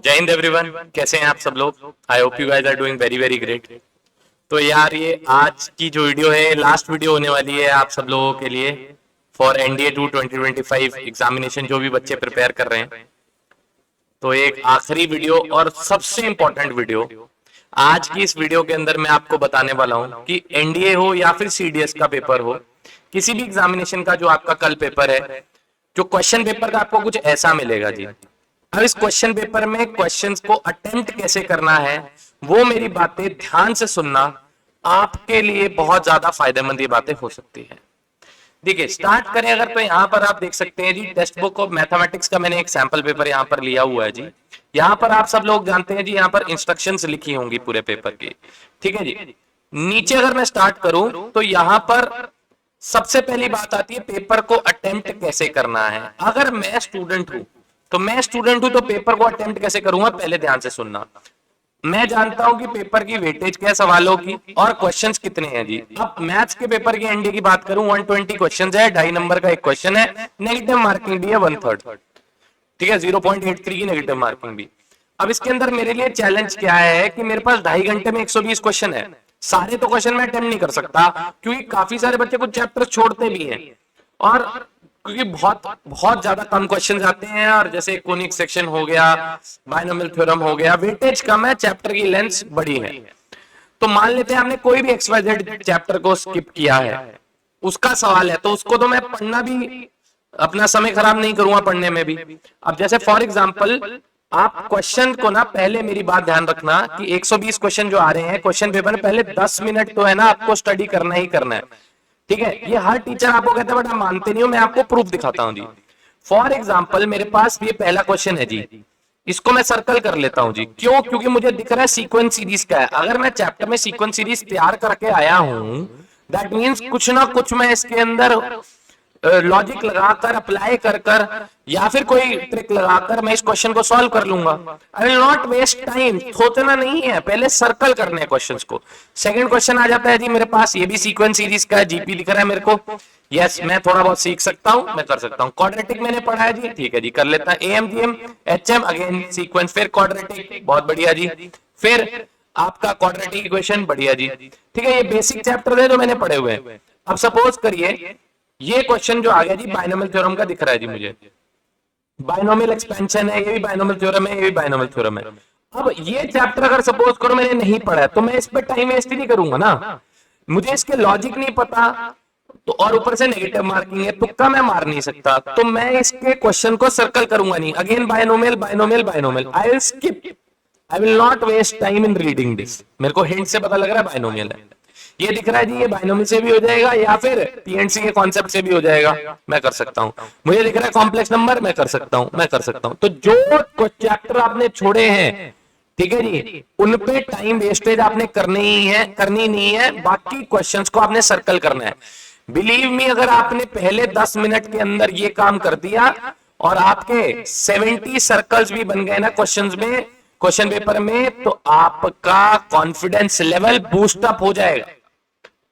जय हिंद एवरीवन, कैसे हैं आप सब लोग। I hope you guys are doing very very great. तो यार ये आज की जो वीडियो है लास्ट वीडियो होने वाली है आप सब लोगों के लिए फॉर एनडीए 2 2025 एग्जामिनेशन जो भी बच्चे प्रिपेयर कर रहे हैं। तो एक आखिरी वीडियो और सबसे इंपॉर्टेंट वीडियो आज की इस वीडियो के अंदर मैं आपको बताने वाला हूं कि एनडीए हो या फिर सीडीएस का पेपर हो, किसी भी एग्जामिनेशन का जो आपका कल पेपर है, जो क्वेश्चन पेपर का आपको कुछ ऐसा मिलेगा जी। अब इस क्वेश्चन पेपर में क्वेश्चंस को अटेम्प्ट कैसे करना है वो मेरी बातें ध्यान से सुनना, आपके लिए बहुत ज्यादा फायदेमंद ये बातें हो सकती है। देखिए स्टार्ट करें अगर तो यहाँ पर आप देख सकते हैं जी टेक्स्ट बुक ऑफ मैथमेटिक्स का मैंने एक सैंपल पेपर यहाँ पर लिया हुआ है जी। यहाँ पर आप सब लोग जानते हैं जी, यहाँ पर इंस्ट्रक्शंस लिखी होंगी पूरे पेपर की, ठीक है जी। नीचे अगर मैं स्टार्ट करूं तो यहाँ पर सबसे पहली बात आती है पेपर को अटेम्प्ट कैसे करना है। अगर मैं स्टूडेंट हूं तो पेपर को अटेम्प्ट कैसे करूंगा, पहले ध्यान से सुनना। मैं जानता हूं कि पेपर की वेटेज क्या है सवालों की और क्वेश्चंस कितने हैं जी। अब मैथ्स के पेपर की एनडीए की बात करूं 120 क्वेश्चंस है, 2.5 नंबर का एक क्वेश्चन है, नेगेटिव मार्किंग भी है 1/3, ठीक है, 0.83 की नेगेटिव मार्किंग भी। अब इसके अंदर मेरे लिए चैलेंज क्या है कि मेरे पास 2.5 घंटे में 120 क्वेश्चन है। सारे तो क्वेश्चन मैं अटेम्प्ट नहीं कर सकता क्योंकि काफी सारे बच्चे कुछ चैप्टर छोड़ते भी हैं और क्योंकि बहुत ज्यादा कम क्वेश्चंस आते हैं और जैसे कोनिक सेक्शन हो गया, बायनोमियल थ्योरम हो गया, वेटेज कम है, चैप्टर की लेंथ बड़ी है। तो मान लेते हैं आपने कोई भी XYZ चैप्टर को स्किप किया है, उसका सवाल है तो उसको तो मैं पढ़ना भी, अपना समय खराब नहीं करूंगा पढ़ने में भी। अब जैसे फॉर एग्जांपल आप क्वेश्चन को ना, पहले मेरी बात ध्यान रखना कि 120 क्वेश्चन जो आ रहे हैं क्वेश्चन पेपर में, पहले 10 मिनट तो है ना आपको स्टडी करना ही करना है, ठीक है। ये हर टीचर आपको कहता है बट आप मानते नहीं हो, मैं आपको प्रूफ दिखाता हूं जी। फॉर एग्जांपल मेरे पास ये पहला क्वेश्चन है जी, इसको मैं सर्कल कर लेता हूं जी। क्यों? क्योंकि मुझे दिख रहा है सीक्वेंस सीरीज का है। अगर मैं चैप्टर में सीक्वेंस सीरीज तैयार करके आया हूं दैट मींस कुछ ना कुछ मैं इसके अंदर लॉजिक लगाकर, अप्लाई कर कर या फिर कोई ट्रिक लगाकर मैं इस क्वेश्चन को सॉल्व कर लूंगा। I will not waste time, सोचना नहीं है, पहले सर्कल करने हैं क्वेश्चंस को। सेकंड क्वेश्चन आ जाता है जी मेरे पास, ये भी सीक्वेंस सीरीज का है, जीपी दिख रहा है मेरे को, यस मैं थोड़ा बहुत सीख सकता हूं, मैं कर सकता हूं। क्वाड्रेटिक मैंने पढ़ा है जी, ठीक है जी, कर लेता है। Am GM HM again sequence, फिर क्वाड्रेटिक, बहुत बढ़िया जी, फिर आपका क्वाड्रेटिक इक्वेशन, बढ़िया जी, ठीक है। ये बेसिक चैप्टर है जो मैंने पढ़े हुए हैं। अब सपोज करिए ये क्वेश्चन जो आ गया जी बायनोमियल थ्योरम का दिख रहा है जी मुझे, बायनोमियल एक्सपेंशन है, ये भी बायनोमियल थ्योरम है, ये भी बायनोमियल थ्योरम है। अब ये चैप्टर अगर सपोज करो मैंने नहीं पढ़ा है तो मैं इस पे टाइम वेस्ट नहीं करूंगा ना, मुझे इसके लॉजिक नहीं पता तो, और ऊपर से नेगेटिव मार्किंग है, तुक्का मैं मार नहीं सकता, तो मैं इसके क्वेश्चन को सर्कल करूंगा नहीं। Again binomial binomial binomial, I will skip, I will not waste time in reading this. मेरे को हिंट से पता लग रहा है बायनोमियल है, ये दिख रहा है जी, ये बायनोमियल से भी हो जाएगा या फिर पीएनसी के कॉन्सेप्ट से भी हो जाएगा, मैं कर सकता हूं। मुझे दिख रहा है कॉम्प्लेक्स नंबर, मैं कर सकता हूं, मैं कर सकता हूं। तो जो चैप्टर आपने छोड़े हैं, ठीक है जी, उन पे टाइम वेस्टेज आपने करनी नहीं है, बाकी क्वेश्चंस को आपने सर्कल करना है। बिलीव मी, अगर आपने पहले 10 मिनट के अंदर ये काम कर दिया और आपके 70 सर्कल्स भी बन गए ना क्वेश्चंस में, क्वेश्चन पेपर में, तो आपका कॉन्फिडेंस लेवल बूस्ट अप हो जाएगा,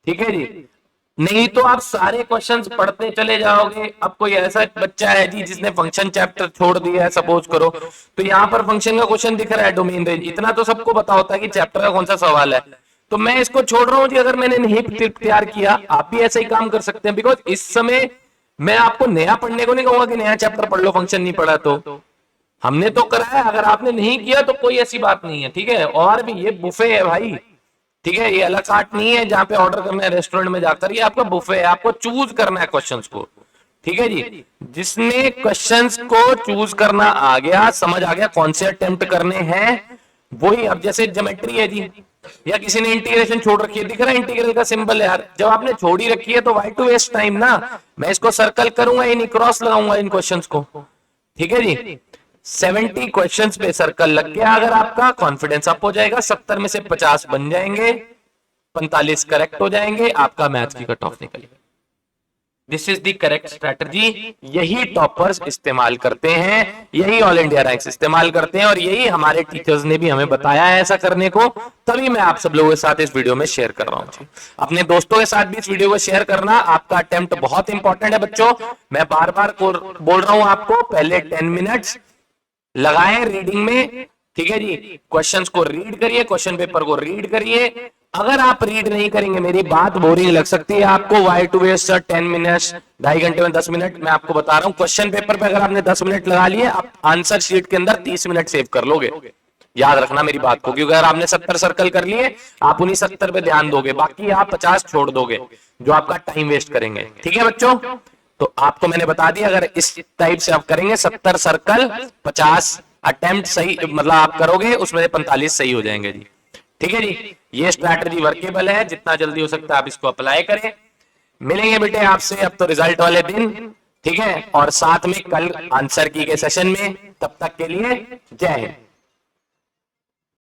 ठीक है जी। नहीं तो आप सारे क्वेश्चंस पढ़ते चले जाओगे। अब कोई ऐसा बच्चा है जी जिसने फंक्शन चैप्टर छोड़ दिया है सपोज करो, तो यहाँ पर फंक्शन का क्वेश्चन दिख रहा है, डोमेन रेंज, इतना तो सबको पता होता है कि चैप्टर का कौन सा सवाल है, तो मैं इसको छोड़ रहा हूँ जी। अगर मैंने नहीं तैयार किया, आप भी ऐसा ही काम कर सकते हैं, बिकॉज इस समय मैं आपको नया पढ़ने को नहीं कहूंगा कि नया चैप्टर पढ़ लो, फंक्शन नहीं पढ़ा तो हमने तो करा है, अगर आपने नहीं किया तो कोई ऐसी बात नहीं है, ठीक है। और भी ये बुफे है भाई, ठीक है, ये अलग कार्ट नहीं है जहां पे ऑर्डर करना है रेस्टोरेंट में जाकर, ये आपका बुफे है, आपको चूज करना है क्वेश्चंस को, ठीक है जी। जिसने क्वेश्चंस को चूज करना आ गया, समझ आ गया कौन से अटेम्प्ट करने हैं, वही। अब जैसे ज्योमेट्री है जी, या किसी ने इंटीग्रेशन छोड़ रखी है, दिख रहा है इंटीग्रल का सिंबल है यार, जब आपने छोड़ी रखी है तो व्हाई टू वेस्ट टाइम ना, मैं इसको सर्कल करूंगा ही नहीं, क्रॉस लगाऊंगा इन क्वेश्चंस को, ठीक है जी। 70 क्वेश्चंस पे सर्कल लग गया, अगर आपका कॉन्फिडेंस अप हो जाएगा, 70 में से 50 बन जाएंगे, 45 करेक्ट हो जाएंगे, आपका मैथ्स की कट ऑफ निकलेगी। This is the correct strategy, यही टॉपर्स इस्तेमाल करते हैं, यही ऑल इंडिया रैंक्स इस्तेमाल करते हैं और यही हमारे टीचर्स ने भी हमें बताया है ऐसा करने को, तभी मैं आप सब लोगों के साथ इस वीडियो में शेयर कर रहा हूं। अपने दोस्तों के साथ भी इस वीडियो को शेयर करना, आपका अटेम्प्ट बहुत इंपॉर्टेंट है बच्चों। मैं बार बार बोल रहा हूं आपको, पहले 10 मिनट्स लगाएं रीडिंग में, ठीक है जी, क्वेश्चंस को रीड करिए, क्वेश्चन पेपर को रीड करिए। अगर आप रीड नहीं करेंगे, मेरी बात बोरिंग लग सकती है आपको, वाई टू वेस्ट 10 मिनट्स, 2.5 घंटे में 10 मिनट, मैं आपको बता रहा हूं क्वेश्चन पेपर पे अगर आपने 10 मिनट लगा लिए, आप आंसर शीट के अंदर 30 मिनट सेव कर लोगे। याद रखना मेरी बात को, क्योंकि अगर आपने 70 सर्कल कर लिए, आप उन्हीं 70 पे ध्यान दोगे, बाकी आप 50 छोड़ दोगे, जो आपका टाइम वेस्ट करेंगे। ठीक है बच्चों, तो आपको मैंने बता दिया, अगर इस टाइप से आप करेंगे 70 सर्कल 50 अटेम्प्ट सही, मतलब आप करोगे उसमें 45 सही हो जाएंगे जी। ठीक है जी, ये स्ट्रैटेजी वर्केबल है, जितना जल्दी हो सकता है आप इसको अप्लाई करें। मिलेंगे बेटे आपसे अब तो रिजल्ट वाले दिन, ठीक है, और साथ में कल आंसर की के सेशन में। तब तक के लिए जय हिंद।